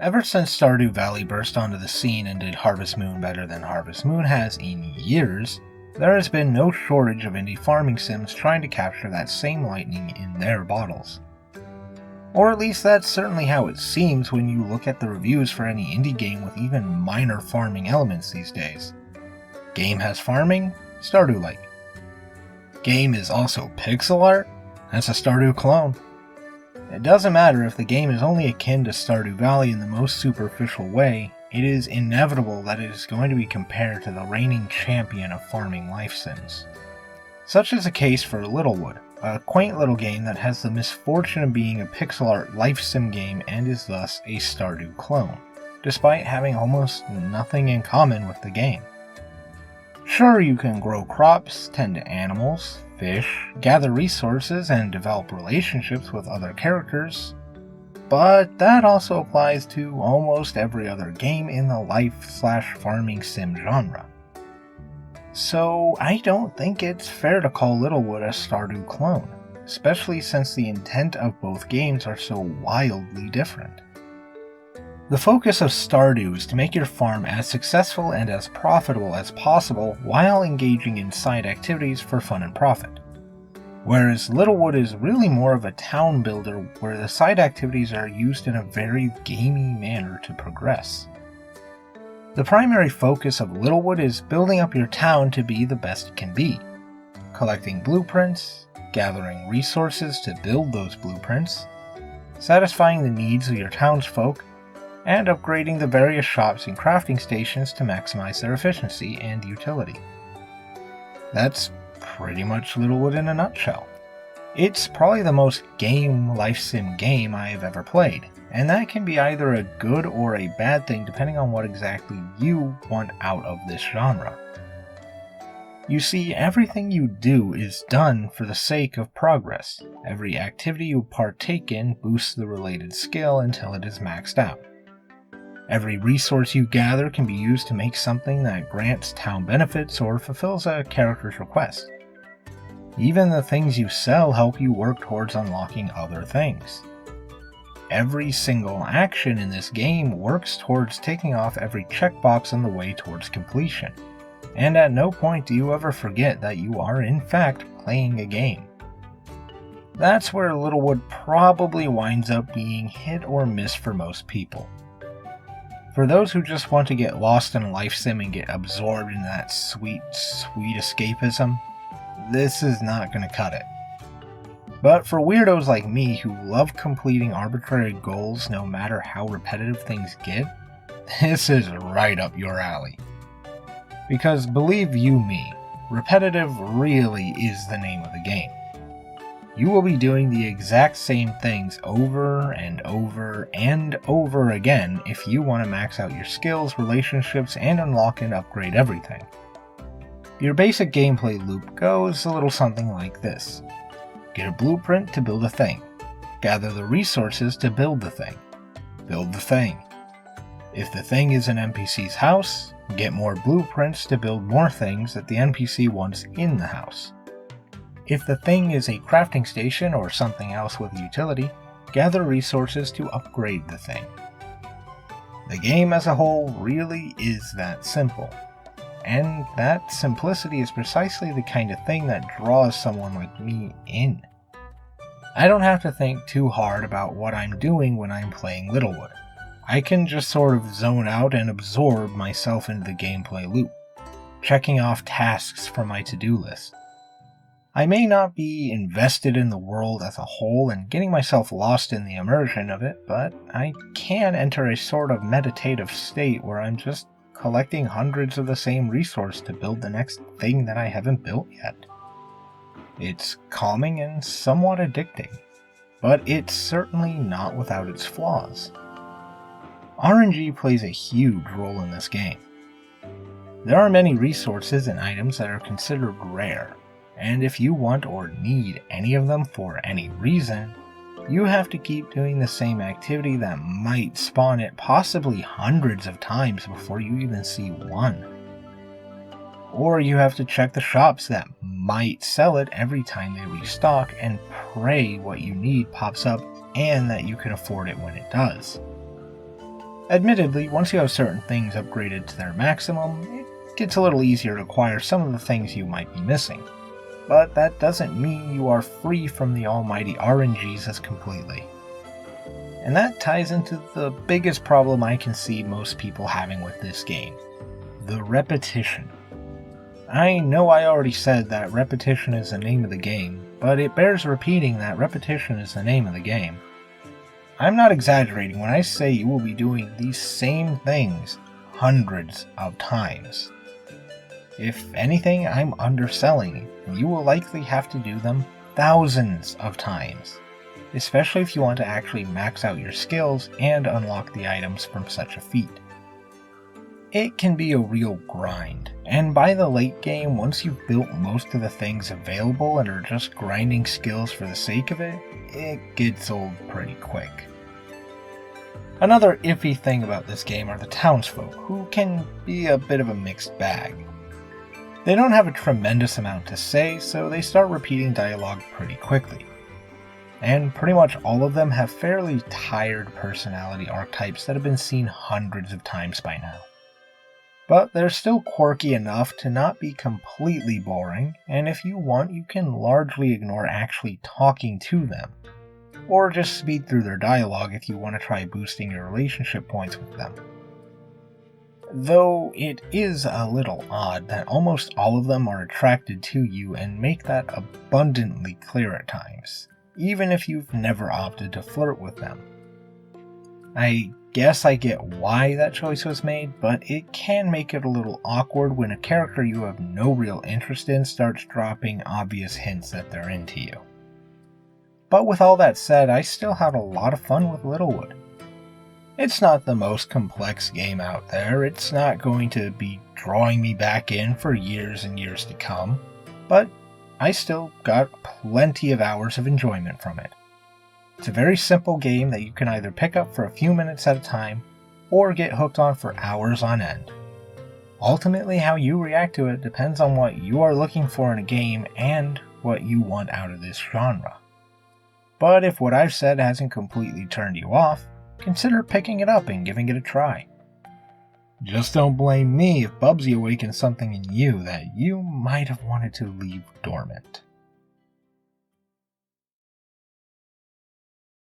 Ever since Stardew Valley burst onto the scene and did Harvest Moon better than Harvest Moon has in years, there has been no shortage of indie farming sims trying to capture that same lightning in their bottles. Or at least that's certainly how it seems when you look at the reviews for any indie game with even minor farming elements these days. Game has farming? Stardew-like. Game is also pixel art? That's a Stardew clone. It doesn't matter if the game is only akin to Stardew Valley in the most superficial way, it is inevitable that it is going to be compared to the reigning champion of farming life sims. Such is the case for Littlewood, a quaint little game that has the misfortune of being a pixel art life sim game and is thus a Stardew clone, despite having almost nothing in common with the game. Sure, you can grow crops, tend to animals, fish, gather resources, and develop relationships with other characters, but that also applies to almost every other game in the life/farming sim genre. So I don't think it's fair to call Littlewood a Stardew clone, especially since the intent of both games are so wildly different. The focus of Stardew is to make your farm as successful and as profitable as possible while engaging in side activities for fun and profit. Whereas Littlewood is really more of a town builder where the side activities are used in a very gamey manner to progress. The primary focus of Littlewood is building up your town to be the best it can be, collecting blueprints, gathering resources to build those blueprints, satisfying the needs of your townsfolk, and upgrading the various shops and crafting stations to maximize their efficiency and utility. That's pretty much Littlewood in a nutshell. It's probably the most game life sim game I have ever played, and that can be either a good or a bad thing depending on what exactly you want out of this genre. You see, everything you do is done for the sake of progress. Every activity you partake in boosts the related skill until it is maxed out. Every resource you gather can be used to make something that grants town benefits or fulfills a character's request. Even the things you sell help you work towards unlocking other things. Every single action in this game works towards ticking off every checkbox on the way towards completion, and at no point do you ever forget that you are in fact playing a game. That's where Littlewood probably winds up being hit or miss for most people. For those who just want to get lost in a life sim and get absorbed in that sweet escapism, this is not going to cut it. But for weirdos like me who love completing arbitrary goals no matter how repetitive things get, this is right up your alley. Because believe you me, repetitive really is the name of the game. You will be doing the exact same things over and over and over again if you want to max out your skills, relationships, and unlock and upgrade everything. Your basic gameplay loop goes a little something like this. Get a blueprint to build a thing. Gather the resources to build the thing. Build the thing. If the thing is an NPC's house, get more blueprints to build more things that the NPC wants in the house. If the thing is a crafting station or something else with utility, gather resources to upgrade the thing. The game as a whole really is that simple, and that simplicity is precisely the kind of thing that draws someone like me in. I don't have to think too hard about what I'm doing when I'm playing Littlewood. I can just sort of zone out and absorb myself into the gameplay loop, checking off tasks from my to-do list. I may not be invested in the world as a whole and getting myself lost in the immersion of it, but I can enter a sort of meditative state where I'm just collecting hundreds of the same resource to build the next thing that I haven't built yet. It's calming and somewhat addicting, but it's certainly not without its flaws. RNG plays a huge role in this game. There are many resources and items that are considered rare, and if you want or need any of them for any reason, you have to keep doing the same activity that might spawn it possibly hundreds of times before you even see one. Or you have to check the shops that might sell it every time they restock and pray what you need pops up and that you can afford it when it does. Admittedly, once you have certain things upgraded to their maximum, it gets a little easier to acquire some of the things you might be missing. But that doesn't mean you are free from the almighty RNGs completely. And that ties into the biggest problem I can see most people having with this game: the repetition. I know I already said that repetition is the name of the game, but it bears repeating that repetition is the name of the game. I'm not exaggerating when I say you will be doing these same things hundreds of times. If anything, I'm underselling it, and you will likely have to do them thousands of times, especially if you want to actually max out your skills and unlock the items from such a feat. It can be a real grind, and by the late game, once you've built most of the things available and are just grinding skills for the sake of it, it gets old pretty quick. Another iffy thing about this game are the townsfolk, who can be a bit of a mixed bag. They don't have a tremendous amount to say, so they start repeating dialogue pretty quickly. And pretty much all of them have fairly tired personality archetypes that have been seen hundreds of times by now. But they're still quirky enough to not be completely boring, and if you want, you can largely ignore actually talking to them, or just speed through their dialogue if you want to try boosting your relationship points with them. Though it is a little odd that almost all of them are attracted to you and make that abundantly clear at times, even if you've never opted to flirt with them. I guess I get why that choice was made, but it can make it a little awkward when a character you have no real interest in starts dropping obvious hints that they're into you. But with all that said, I still had a lot of fun with Littlewood. It's not the most complex game out there, it's not going to be drawing me back in for years and years to come, but I still got plenty of hours of enjoyment from it. It's a very simple game that you can either pick up for a few minutes at a time, or get hooked on for hours on end. Ultimately, how you react to it depends on what you are looking for in a game and what you want out of this genre. But if what I've said hasn't completely turned you off, consider picking it up and giving it a try. Just don't blame me if Bubsy awakens something in you that you might have wanted to leave dormant.